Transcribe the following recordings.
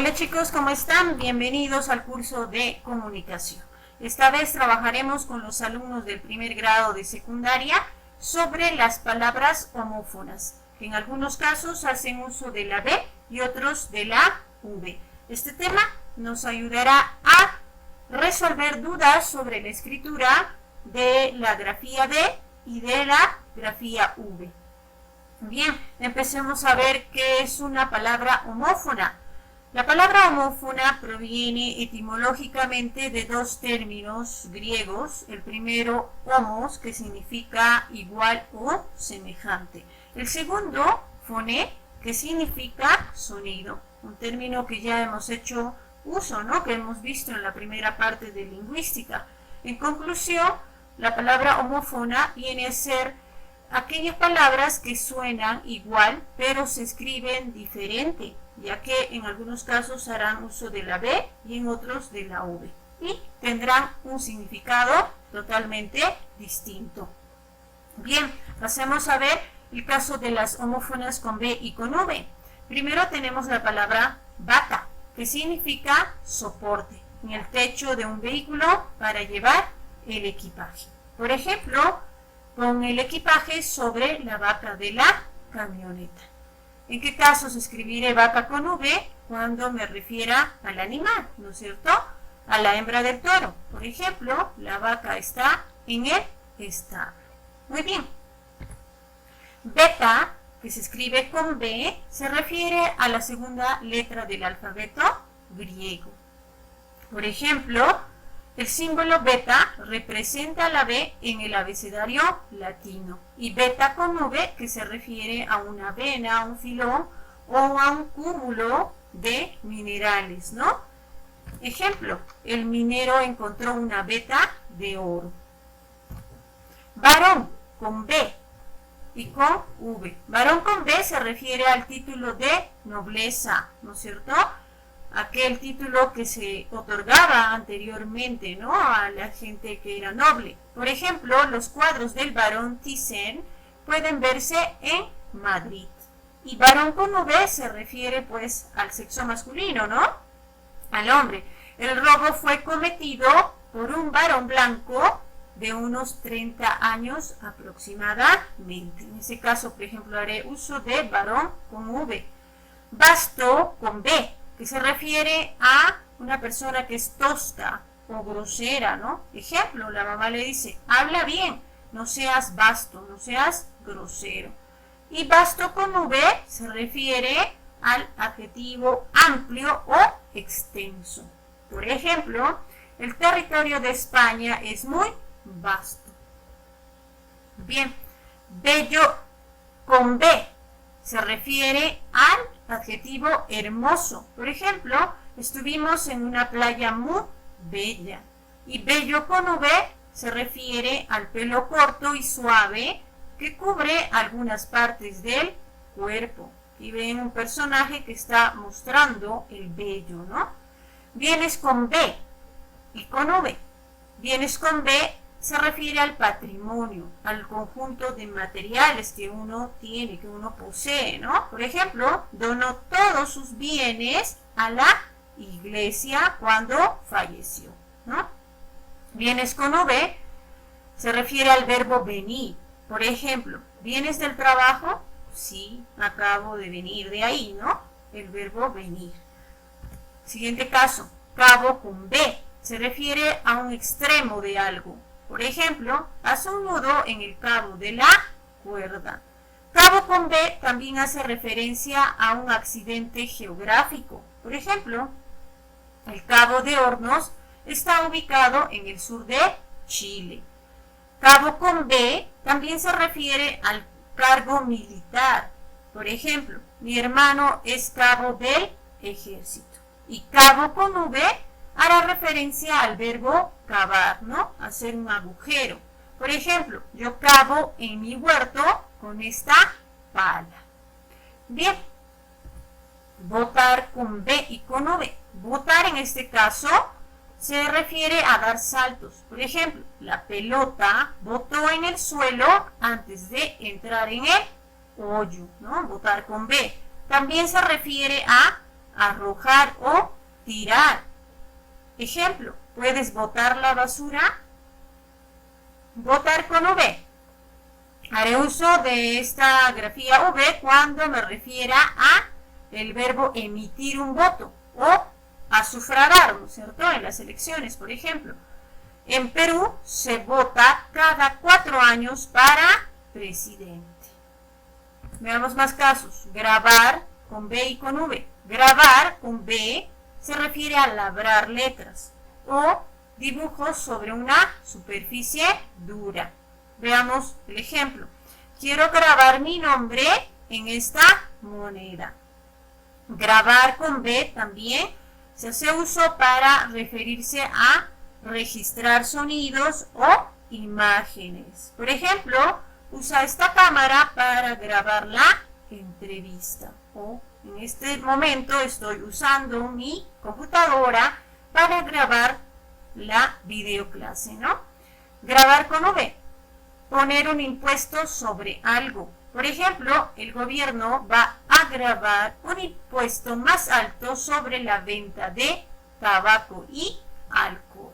Hola chicos, ¿cómo están? Bienvenidos al curso de comunicación. Esta vez trabajaremos con los alumnos del primer grado de secundaria sobre las palabras homófonas, que en algunos casos hacen uso de la B y otros de la V. Este tema nos ayudará a resolver dudas sobre la escritura de la grafía D y de la grafía V. Bien, empecemos a ver qué es una palabra homófona. La palabra homófona proviene etimológicamente de dos términos griegos. El primero, homos, que significa igual o semejante. El segundo, foné, que significa sonido. Un término que ya hemos hecho uso, ¿no? Que hemos visto en la primera parte de lingüística. En conclusión, la palabra homófona viene a ser aquellas palabras que suenan igual, pero se escriben diferente, ya que en algunos casos harán uso de la B y en otros de la V, y tendrán un significado totalmente distinto. Bien, pasemos a ver el caso de las homófonas con B y con V. Primero tenemos la palabra bata, que significa soporte, en el techo de un vehículo para llevar el equipaje. Por ejemplo, con el equipaje sobre la vaca de la camioneta. ¿En qué casos escribiré vaca con V? Cuando me refiera al animal, ¿no es cierto? A la hembra del toro. Por ejemplo, la vaca está en el establo. Muy bien. Beta, que se escribe con B, se refiere a la segunda letra del alfabeto griego. Por ejemplo, el símbolo beta representa la B en el abecedario latino y beta con V, que se refiere a una vena, a un filón o a un cúmulo de minerales, ¿no? Ejemplo, el minero encontró una veta de oro. Varón con B y con V. Varón con B se refiere al título de nobleza, ¿no es cierto? Aquel título que se otorgaba anteriormente, ¿no?, a la gente que era noble. Por ejemplo, los cuadros del barón Thyssen pueden verse en Madrid. Y varón con V se refiere pues al sexo masculino, ¿no?, al hombre. El robo fue cometido por un varón blanco de unos 30 años aproximadamente. En ese caso, por ejemplo, haré uso de varón con V. Basto con B, que se refiere a una persona que es tosta o grosera, ¿no? Ejemplo, la mamá le dice, habla bien, no seas basto, no seas grosero. Y basto con V se refiere al adjetivo amplio o extenso. Por ejemplo, el territorio de España es muy vasto. Bien, bello con B se refiere al adjetivo hermoso. Por ejemplo, estuvimos en una playa muy bella. Y bello con V se refiere al pelo corto y suave que cubre algunas partes del cuerpo. Y ven un personaje que está mostrando el vello, ¿no? Bienes con B y con V. Bienes con B se refiere al patrimonio, al conjunto de materiales que uno tiene, que uno posee, ¿no? Por ejemplo, donó todos sus bienes a la iglesia cuando falleció, ¿no? Bienes con V se refiere al verbo venir. Por ejemplo, ¿vienes del trabajo? Sí, acabo de venir de ahí, ¿no? El verbo venir. Siguiente caso, cabo con B se refiere a un extremo de algo. Por ejemplo, hace un nudo en el cabo de la cuerda. Cabo con B también hace referencia a un accidente geográfico. Por ejemplo, el Cabo de Hornos está ubicado en el sur de Chile. Cabo con B también se refiere al cargo militar. Por ejemplo, mi hermano es cabo del ejército. Y cabo con V hará referencia al verbo cavar, ¿no? Hacer un agujero. Por ejemplo, yo cavo en mi huerto con esta pala. Bien. Botar con B y con V. Botar en este caso se refiere a dar saltos. Por ejemplo, la pelota botó en el suelo antes de entrar en el hoyo, ¿no? Botar con B. También se refiere a arrojar o tirar. Ejemplo, ¿puedes botar la basura? Botar con V. Haré uso de esta grafía V cuando me refiera a el verbo emitir un voto o a sufragar, ¿no es cierto? En las elecciones, por ejemplo. En Perú se vota cada 4 años para presidente. Veamos más casos. Grabar con B y con V. Grabar con B se refiere a labrar letras o dibujos sobre una superficie dura. Veamos el ejemplo. Quiero grabar mi nombre en esta moneda. Grabar con B también se hace uso para referirse a registrar sonidos o imágenes. Por ejemplo, usa esta cámara para grabar la entrevista. O en este momento estoy usando mi computadora para grabar la videoclase, ¿no? Grabar con V. Poner un impuesto sobre algo. Por ejemplo, el gobierno va a gravar un impuesto más alto sobre la venta de tabaco y alcohol.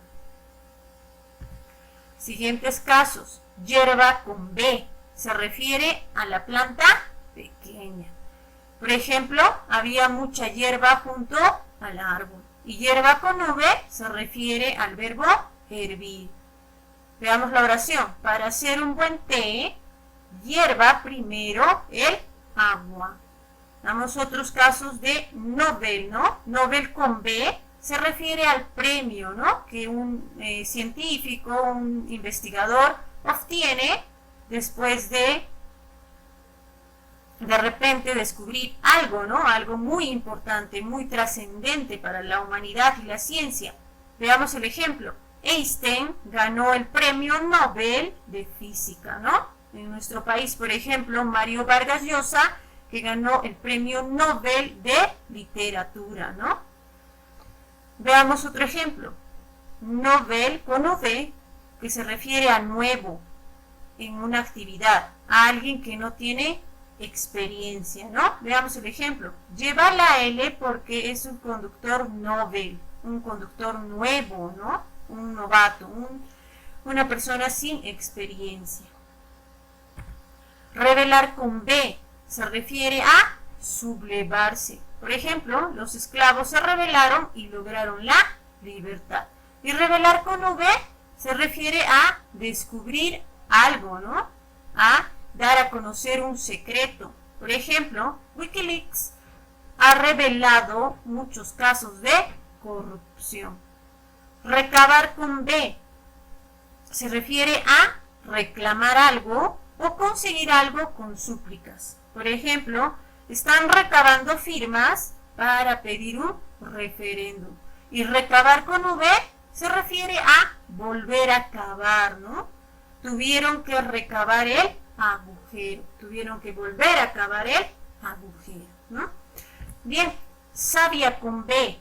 Siguientes casos. Hierba con B. Se refiere a la planta pequeña. Por ejemplo, había mucha hierba junto al árbol. Y hierba con V se refiere al verbo hervir. Veamos la oración. Para hacer un buen té, hierva primero el agua. Damos otros casos de Nobel, ¿no? Nobel con B se refiere al premio, ¿no? Que un científico, un investigador obtiene después de repente descubrir algo, ¿no? Algo muy importante, muy trascendente para la humanidad y la ciencia. Veamos el ejemplo. Einstein ganó el premio Nobel de Física, ¿no? En nuestro país, por ejemplo, Mario Vargas Llosa, que ganó el premio Nobel de Literatura, ¿no? Veamos otro ejemplo. Nobel con V, que se refiere a nuevo en una actividad, a alguien que no tiene experiencia, ¿no? Veamos el ejemplo. Lleva la L porque es un conductor Nobel, un conductor nuevo, ¿no? Un novato, una persona sin experiencia. Revelar con B se refiere a sublevarse. Por ejemplo, los esclavos se rebelaron y lograron la libertad. Y revelar con V se refiere a descubrir algo, ¿no? A dar a conocer un secreto. Por ejemplo, Wikileaks ha revelado muchos casos de corrupción. Recabar con B se refiere a reclamar algo o conseguir algo con súplicas. Por ejemplo, están recabando firmas para pedir un referéndum. Y recabar con V se refiere a volver a cavar, ¿no? Tuvieron que recabar el agujero. Tuvieron que volver a cavar el agujero, ¿no? Bien, sabia con B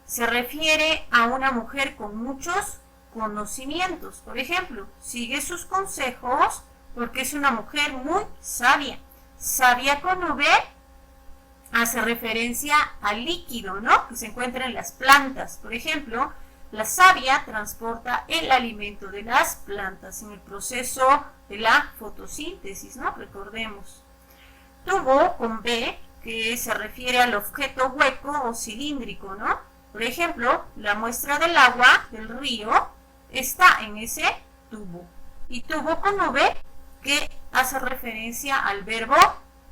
se refiere a una mujer con muchos conocimientos. Por ejemplo, sigue sus consejos porque es una mujer muy sabia. Sabia con V hace referencia al líquido, ¿no? Que se encuentra en las plantas. Por ejemplo, la savia transporta el alimento de las plantas en el proceso de la fotosíntesis, ¿no? Recordemos. Tubo con B, que se refiere al objeto hueco o cilíndrico, ¿no? Por ejemplo, la muestra del agua del río está en ese tubo. Y tubo con V, que hace referencia al verbo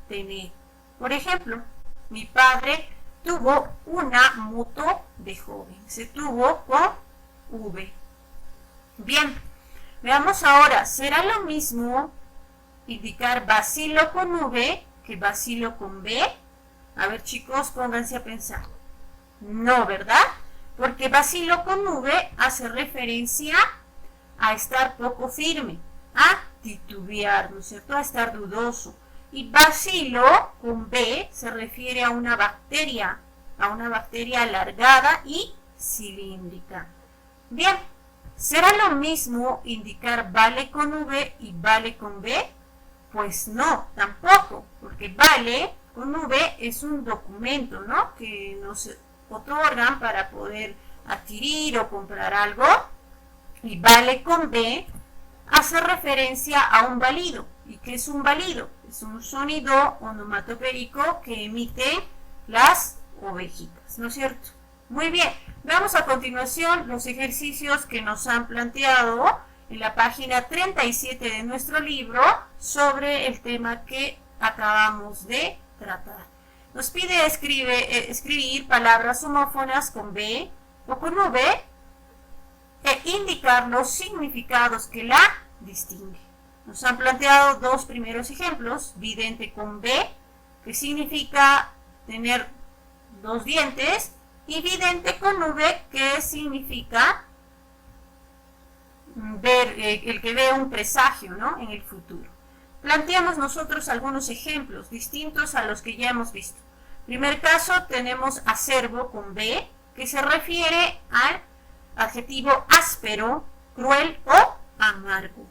tener. Por ejemplo, mi padre tuvo una moto de joven. Se tuvo con V. Bien, veamos ahora. ¿Será lo mismo indicar vacilo con V que vacilo con B? A ver, chicos, pónganse a pensar. No, ¿verdad? Porque vacilo con V hace referencia a estar poco firme, a titubear, ¿no es cierto? A estar dudoso. Y vacilo con B se refiere a una bacteria alargada y cilíndrica. Bien, ¿será lo mismo indicar vale con V y vale con B? Pues no, tampoco, porque vale con V es un documento, ¿no?, que nos otorgan para poder adquirir o comprar algo. Y vale con B hace referencia a un balido. ¿Y qué es un balido? Es un sonido onomatopeico que emite las ovejitas, ¿no es cierto? Muy bien, veamos a continuación los ejercicios que nos han planteado en la página 37 de nuestro libro sobre el tema que acabamos de tratar. Nos pide escribir palabras homófonas con B o con V e indicar los significados que la distinguen. Nos han planteado dos primeros ejemplos: vidente con B, que significa tener dos dientes, y vidente con V, que significa ver, el que ve un presagio, ¿no?, en el futuro. Planteamos nosotros algunos ejemplos distintos a los que ya hemos visto. Primer caso, tenemos acerbo con B, que se refiere al adjetivo áspero, cruel o amargo.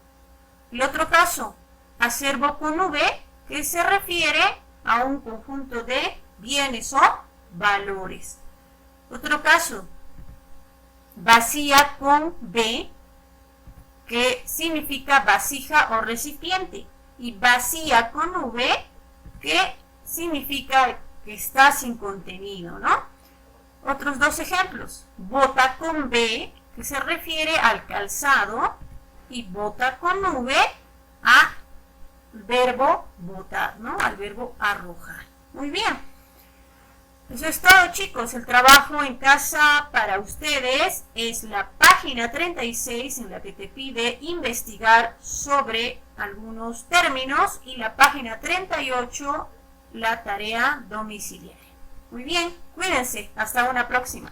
El otro caso, acerbo con V, que se refiere a un conjunto de bienes o valores. Otro caso, vacía con B, que significa vasija o recipiente, y vacía con V, que significa que está sin contenido, ¿no? Otros dos ejemplos, bota con B, que se refiere al calzado, y bota con V al verbo botar, ¿no?, al verbo arrojar. Muy bien. Eso es todo, chicos. El trabajo en casa para ustedes es la página 36, en la que te pide investigar sobre algunos términos, y la página 38, la tarea domiciliaria. Muy bien, cuídense. Hasta una próxima.